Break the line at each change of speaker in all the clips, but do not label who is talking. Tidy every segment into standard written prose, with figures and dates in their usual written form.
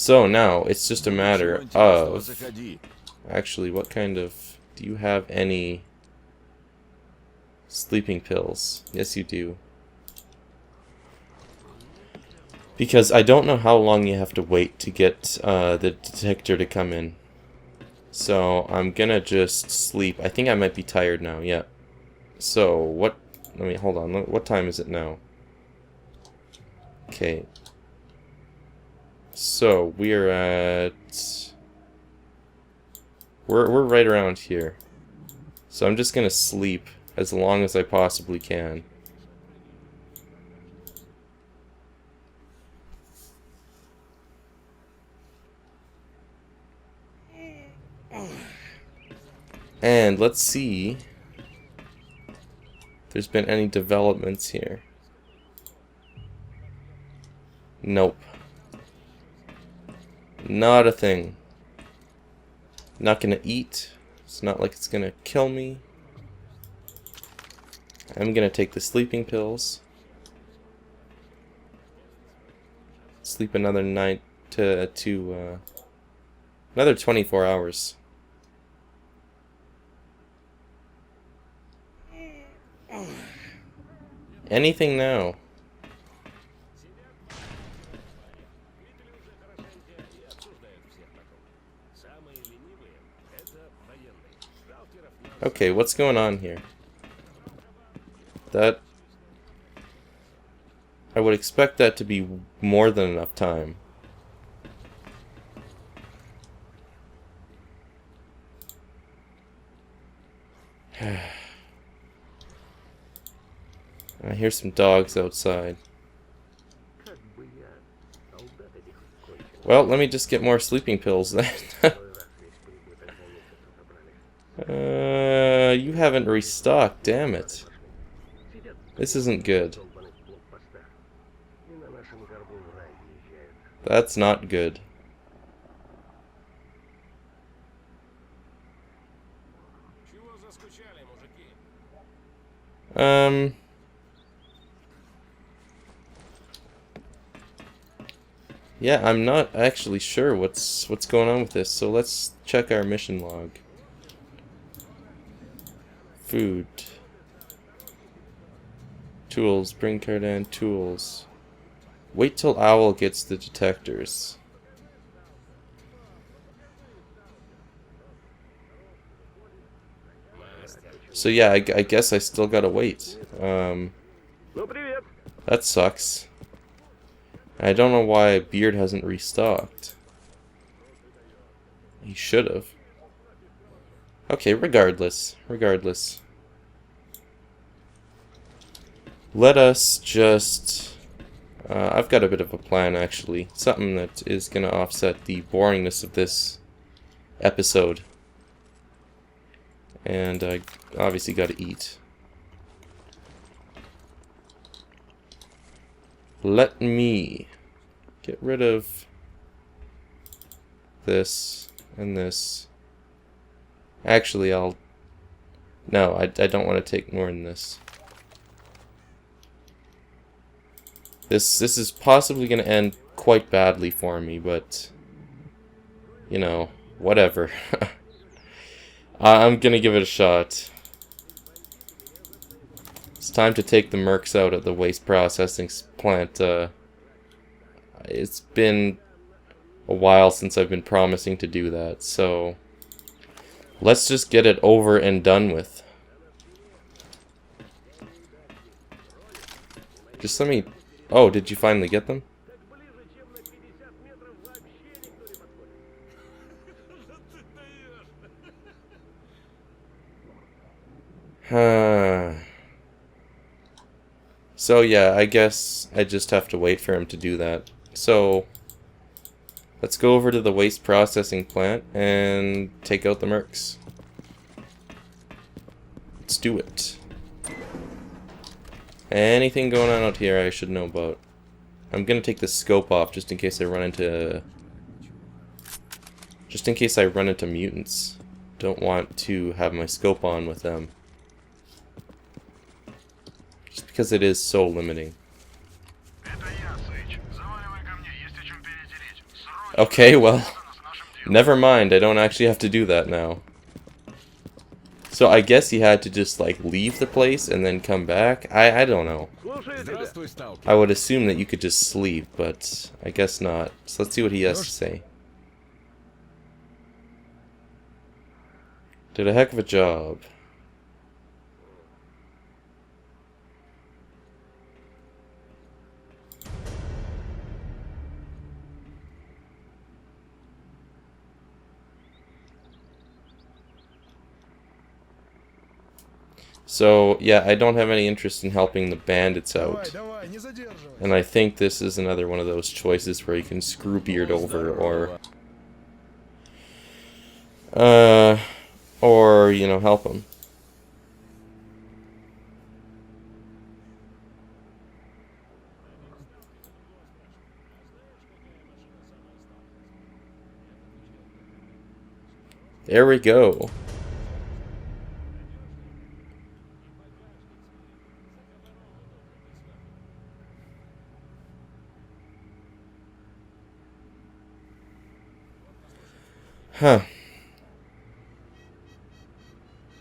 So now it's just a matter of... Actually, what kind of... Do you have any sleeping pills? Yes, you do. Because I don't know how long you have to wait to get the detector to come in. So I'm gonna just sleep. I think I might be tired now, yeah. So, what... Let me, hold on. What time is it now? Okay. So, we're at... We're right around here. So I'm just gonna sleep as long as I possibly can. And let's see if there's been any developments here. Nope. Not a thing. Not gonna eat. It's not like it's gonna kill me. I'm gonna take the sleeping pills. Sleep another night to another 24 hours. Anything now? Okay, what's going on here? That... I would expect that to be more than enough time. I hear some dogs outside. Well, let me just get more sleeping pills then. You haven't restocked, damn it. This isn't good. That's not good. Yeah, I'm not actually sure what's going on with this, so let's check our mission log. Food. Tools, bring Cardan tools. Wait till Owl gets the detectors. So yeah, I guess I still gotta wait. That sucks. I don't know why Beard hasn't restocked. He should have. Okay, regardless. Let us just... I've got a bit of a plan, actually. Something that is going to offset the boringness of this episode. And I obviously got to eat. Let me get rid of this and this. Actually, No, I don't want to take more than this. This is possibly going to end quite badly for me, but... You know, whatever. I'm going to give it a shot. It's time to take the mercs out at the waste processing plant. It's been a while since I've been promising to do that, so... Let's just get it over and done with. Just let me... Oh, did you finally get them? So yeah, I guess I just have to wait for him to do that. So... Let's go over to the waste processing plant and take out the mercs. Let's do it. Anything going on out here I should know about. I'm gonna take the scope off just in case I run into... mutants. Don't want to have my scope on with them. Just because it is so limiting. Okay, well, never mind. I don't actually have to do that now. So I guess he had to just, like, leave the place and then come back? I don't know. I would assume that you could just sleep, but I guess not. So let's see what he has to say. Did a heck of a job. So, yeah, I don't have any interest in helping the bandits out. And I think this is another one of those choices where you can screw Beard over, or, you know, help him. There we go. Huh.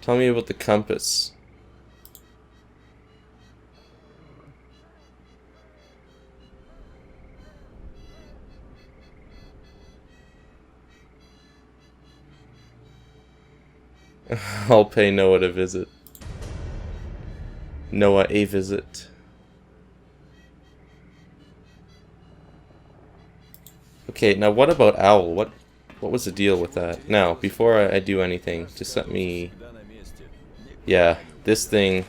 Tell me about the compass. I'll pay Noah a visit. Noah a visit. Okay, now what about Owl? What was the deal with that? Now, before I do anything, just let me... Yeah, this thing,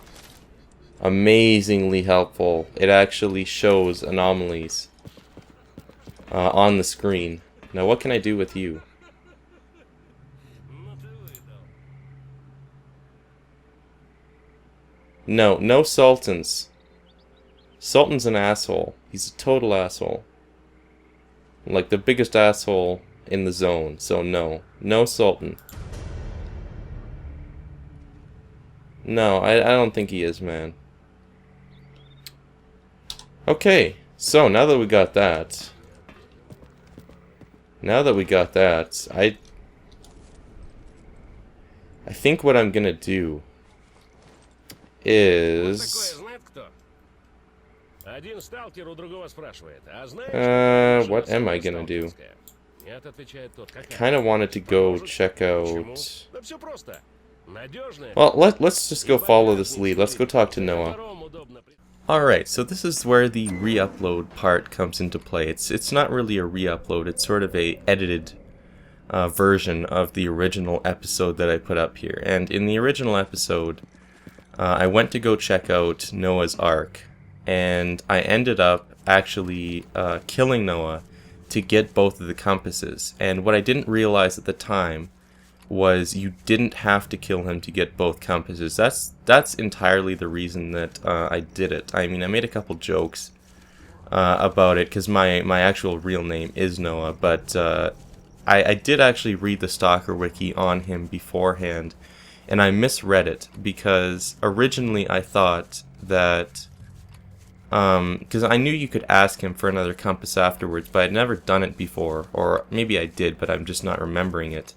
amazingly helpful. It actually shows anomalies on the screen. Now, what can I do with you? No, no Sultans. Sultan's an asshole. He's a total asshole. Like the biggest asshole in the zone. So no. No Sultan. No, I don't think he is, man. Okay, so now that we got that... I think what I'm gonna do is... what am I gonna do? I kind of wanted to go check out... Well, let's just go follow this lead. Let's go talk to Noah. Alright, so this is where the re-upload part comes into play. It's not really a re-upload, it's sort of a edited version of the original episode that I put up here. And in the original episode, I went to go check out Noah's Ark, and I ended up actually killing Noah to get both of the compasses. And what I didn't realize at the time was you didn't have to kill him to get both compasses. That's entirely the reason that I did it. I mean, I made a couple jokes about it because my actual real name is Noah, but I did actually read the Stalker wiki on him beforehand, and I misread it because originally I thought that because I knew you could ask him for another compass afterwards, but I'd never done it before, or maybe I did, but I'm just not remembering it.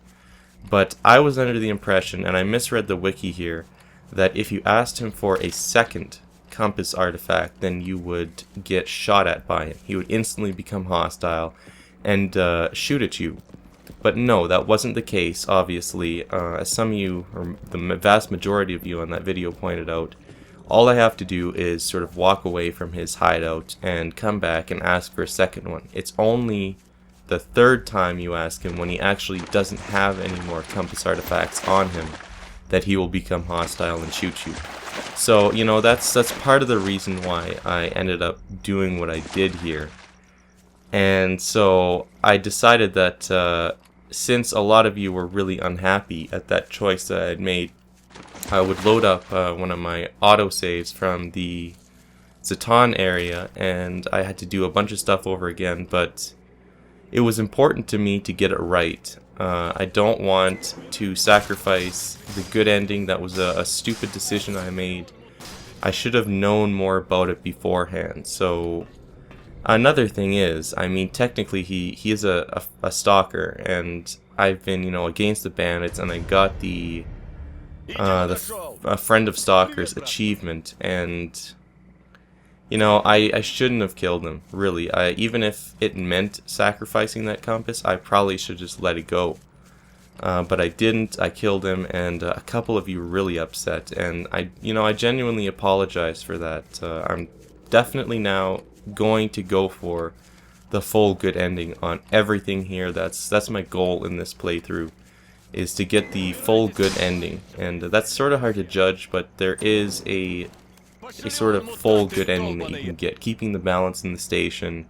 But I was under the impression, and I misread the wiki here, that if you asked him for a second compass artifact, then you would get shot at by him. He would instantly become hostile and shoot at you. But no, that wasn't the case, obviously. As some of you, or the vast majority of you on that video pointed out, all I have to do is sort of walk away from his hideout and come back and ask for a second one. It's only the third time you ask him, when he actually doesn't have any more compass artifacts on him, that he will become hostile and shoot you. So, you know, that's part of the reason why I ended up doing what I did here. And so I decided that since a lot of you were really unhappy at that choice that I had made, I would load up one of my autosaves from the Zaton area, and I had to do a bunch of stuff over again, but it was important to me to get it right. I don't want to sacrifice the good ending. That was a stupid decision I made. I should have known more about it beforehand. So Another thing is, I mean, technically he is a stalker, and I've been, you know, against the bandits, and I got the friend of stalkers achievement, and you know, I shouldn't have killed him, really. Even if it meant sacrificing that compass, I probably should just let it go. But I didn't. I killed him, and a couple of you were really upset, and I genuinely apologize for that. I'm definitely now going to go for the full good ending on everything here. That's my goal in this playthrough, is to get the full good ending, and that's sort of hard to judge, but there is a sort of full good ending that you can get, keeping the balance in the station,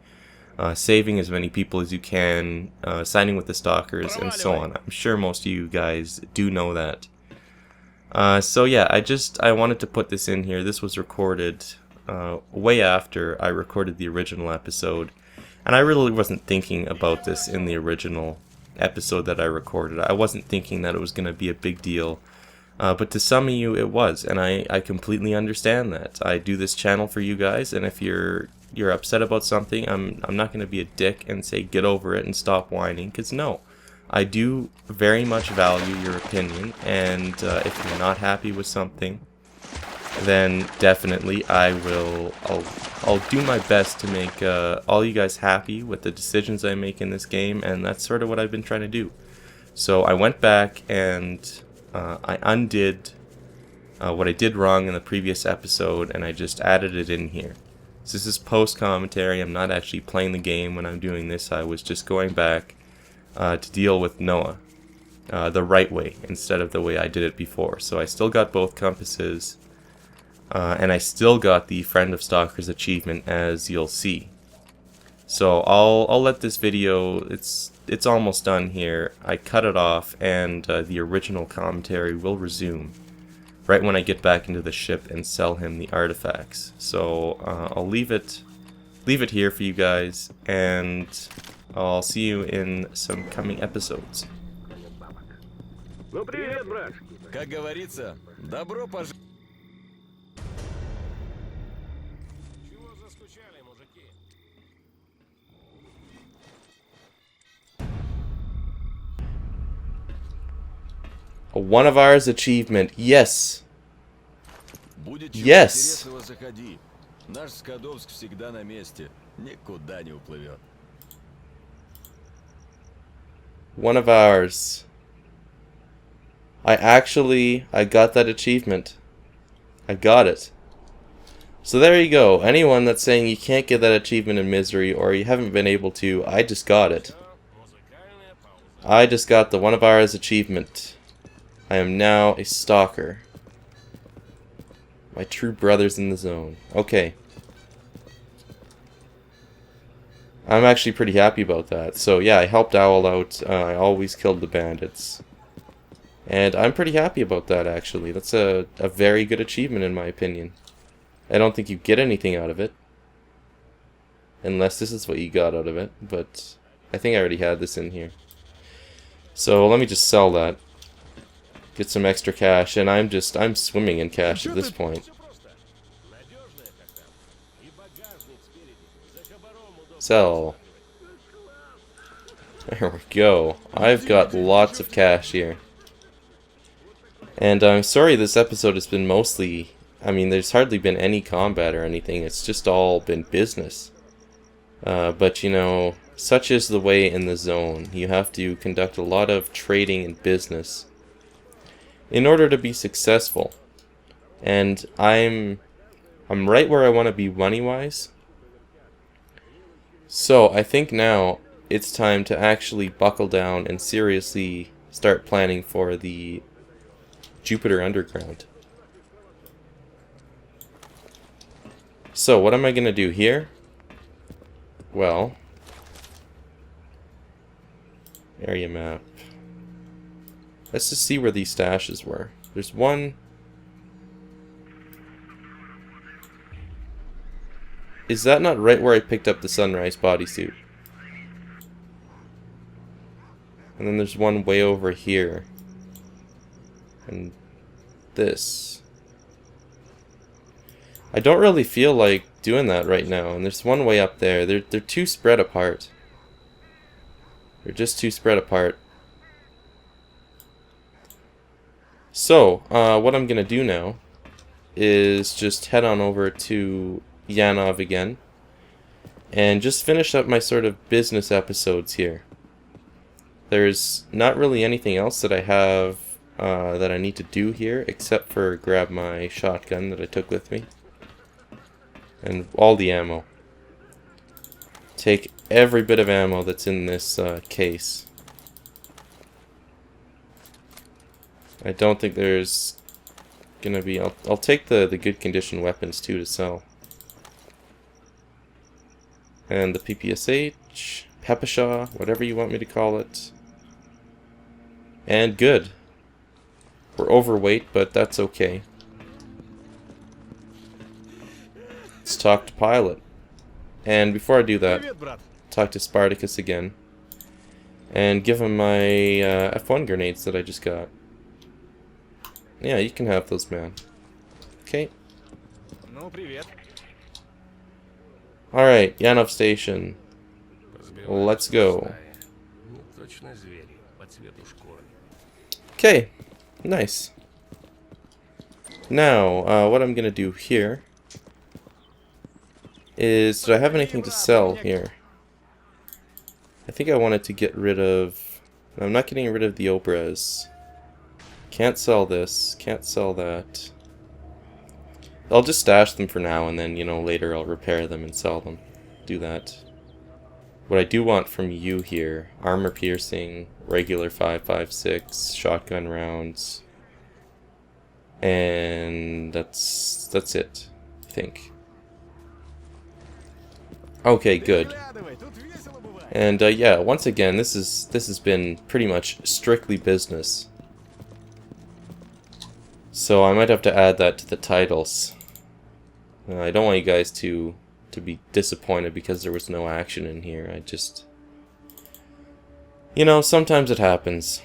saving as many people as you can, signing with the stalkers, and so on. I'm sure most of you guys do know that. So yeah, I wanted to put this in here. This was recorded way after I recorded the original episode, and I really wasn't thinking about this in the original episode that I recorded. I wasn't thinking that it was going to be a big deal. But to some of you it was, and I completely understand that. I do this channel for you guys, and if you're upset about something, I'm not going to be a dick and say get over it and stop whining, because no, I do very much value your opinion, and if you're not happy with something, then definitely I'll do my best to make all you guys happy with the decisions I make in this game, and that's sort of what I've been trying to do. So I went back and I undid what I did wrong in the previous episode, and I just added it in here. So this is post-commentary. I'm not actually playing the game when I'm doing this. I was just going back to deal with Noah the right way, instead of the way I did it before. So I still got both compasses, and I still got the Friend of Stalkers achievement, as you'll see. So I'll let this video, it's almost done here. I cut it off, and the original commentary will resume right when I get back into the ship and sell him the artifacts. So I'll leave it here for you guys, and I'll see you in some coming episodes.
Как говорится, добро пожаловать.
A one of ours achievement. Yes.
Будет чего
Yes.
интересного, заходи. Наш Скадовск всегда на месте, никуда не уплывет.
One of ours. I got that achievement. I got it. So there you go. Anyone that's saying you can't get that achievement in Misery, or you haven't been able to, I just got it. I just got the one of ours achievement. I am now a stalker. My true brothers in the zone. Okay. I'm actually pretty happy about that. So yeah, I helped Owl out. I always killed the bandits. And I'm pretty happy about that, actually. That's a very good achievement, in my opinion. I don't think you get anything out of it, unless this is what you got out of it. But I think I already had this in here. So let me just sell that. Get some extra cash, and I'm swimming in cash at this point. Sell. There we go. I've got lots of cash here. And I'm sorry this episode has been mostly... I mean, there's hardly been any combat or anything. It's just all been business. But, you know, such is the way in the zone. You have to conduct a lot of trading and business in order to be successful. And I'm right where I want to be money-wise. So I think now it's time to actually buckle down and seriously start planning for the Jupiter Underground. So what am I going to do here? Well, area map. Let's just see where these stashes were. There's one. Is that not right where I picked up the Sunrise bodysuit? And then there's one way over here. And this. I don't really feel like doing that right now. And there's one way up there. They're too spread apart. They're just too spread apart. So, what I'm going to do now is just head on over to Yanov again and just finish up my sort of business episodes here. There's not really anything else that I have that I need to do here except for grab my shotgun that I took with me and all the ammo. Take every bit of ammo that's in this case. I don't think there's gonna be... I'll take the good condition weapons too to sell. And the PPSH, Pepashaw, whatever you want me to call it. And good. We're overweight, but that's okay. Let's talk to Pilot. And before I do that, talk to Spartacus again. And give him my F1 grenades that I just got. Yeah, you can have those, man. Okay. Alright, Yanov Station. Let's go. Okay, nice. Now, what I'm gonna do here is, did I have anything to sell here? I think I wanted to get rid of... I'm not getting rid of the Obras. Can't sell this, can't sell that. I'll just stash them for now and then, you know, later I'll repair them and sell them. Do that. What I do want from you here, armor piercing, regular 5.56, shotgun rounds, and that's it, I think. Okay, good. And yeah, once again, this has been pretty much strictly business. So I might have to add that to the titles. I don't want you guys to be disappointed because there was no action in here. I just... You know, sometimes it happens.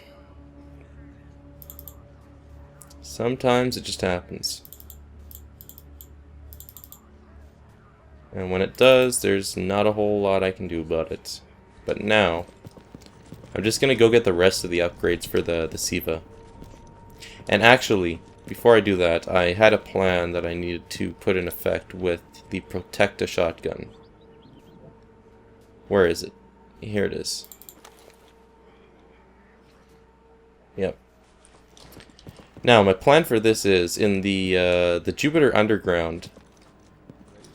Sometimes it just happens. And when it does, there's not a whole lot I can do about it. But now, I'm just gonna go get the rest of the upgrades for the Siva. And actually, before I do that, I had a plan that I needed to put in effect with the Protecta shotgun. Where is it? Here it is. Yep. Now, my plan for this is, in the Jupiter Underground,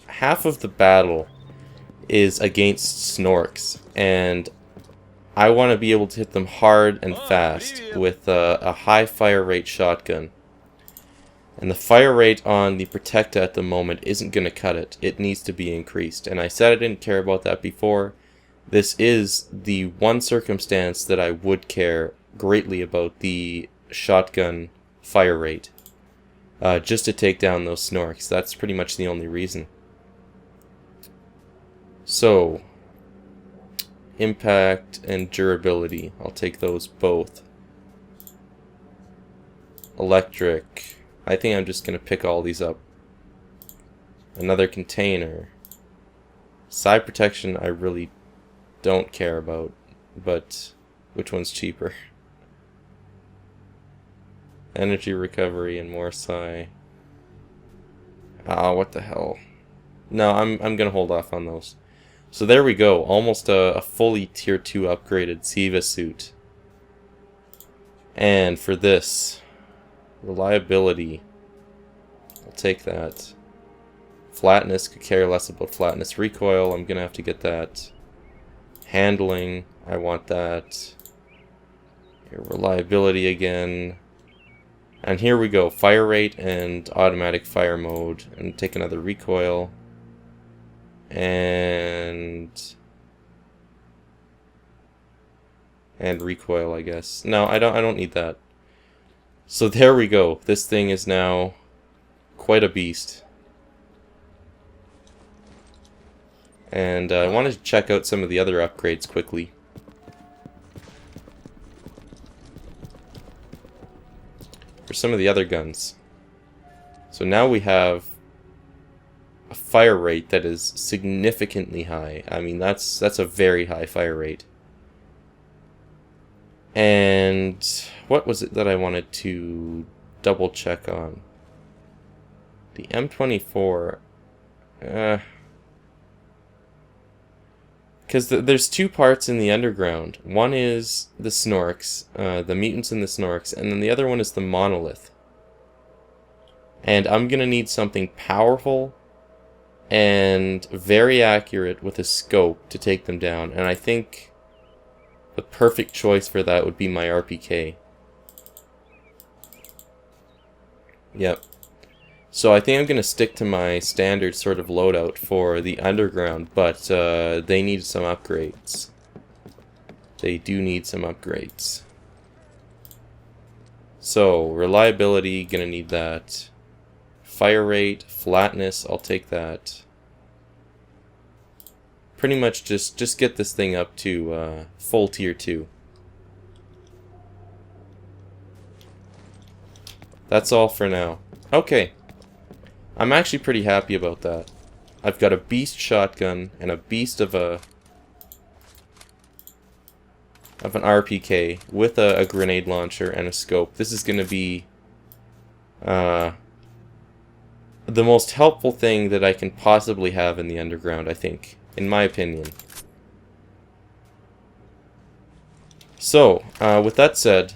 half of the battle is against Snorks, and I want to be able to hit them hard and fast with a high fire rate shotgun. And the fire rate on the Protecta at the moment isn't going to cut it. It needs to be increased. And I said I didn't care about that before. This is the one circumstance that I would care greatly about the shotgun fire rate. Just to take down those Snorks. That's pretty much the only reason. So, impact and durability. I'll take those both. Electric. I think I'm just going to pick all these up. Another container. Side protection I really don't care about. But which one's cheaper? Energy recovery and more psi. Ah, what the hell. No, I'm going to hold off on those. So there we go. Almost a fully tier 2 upgraded Siva suit. And for this... reliability. I'll take that. Flatness, could care less about flatness. Recoil, I'm gonna have to get that. Handling, I want that. Here, reliability again. And here we go. Fire rate and automatic fire mode. And take another recoil. And recoil, I guess. No, I don't need that. So there we go. This thing is now quite a beast. And I wanted to check out some of the other upgrades quickly. For some of the other guns. So now we have a fire rate that is significantly high. I mean, that's a very high fire rate. And what was it that I wanted to double check on? The M24. Because there's two parts in the underground. One is the Snorks, the mutants and the Snorks, and then the other one is the monolith. And I'm going to need something powerful and very accurate with a scope to take them down. And I think the perfect choice for that would be my RPK. Yep. So I think I'm going to stick to my standard sort of loadout for the underground, but they need some upgrades. They do need some upgrades. So, reliability, going to need that. Fire rate, flatness, I'll take that. Pretty much just get this thing up to full tier 2. That's all for now. Okay. I'm actually pretty happy about that. I've got a beast shotgun and a beast of an RPK with a grenade launcher and a scope. This is going to be the most helpful thing that I can possibly have in the underground, I think, in my opinion. So, with that said,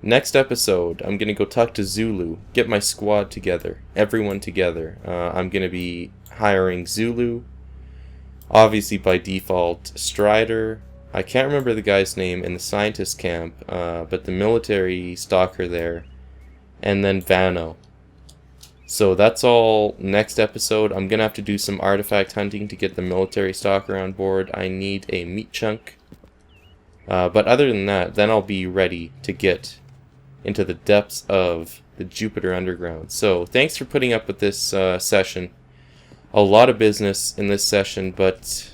next episode, I'm going to go talk to Zulu, get my squad together, everyone together. I'm going to be hiring Zulu, obviously by default Strider, I can't remember the guy's name in the scientist camp, but the military stalker there, and then Vano. So that's all next episode. I'm going to have to do some artifact hunting to get the military stalker on board. I need a meat chunk. But other than that, then I'll be ready to get into the depths of the Jupiter Underground. So thanks for putting up with this session. A lot of business in this session, but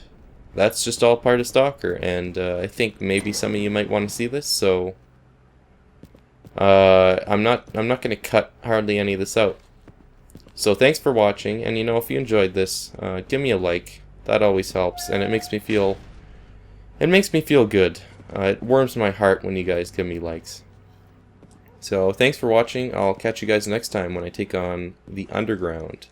that's just all part of Stalker, and I think maybe some of you might want to see this. So I'm not going to cut hardly any of this out. So thanks for watching, and if you enjoyed this, give me a like. That always helps, and it makes me feel good. It warms my heart when you guys give me likes. So thanks for watching. I'll catch you guys next time when I take on the Underground.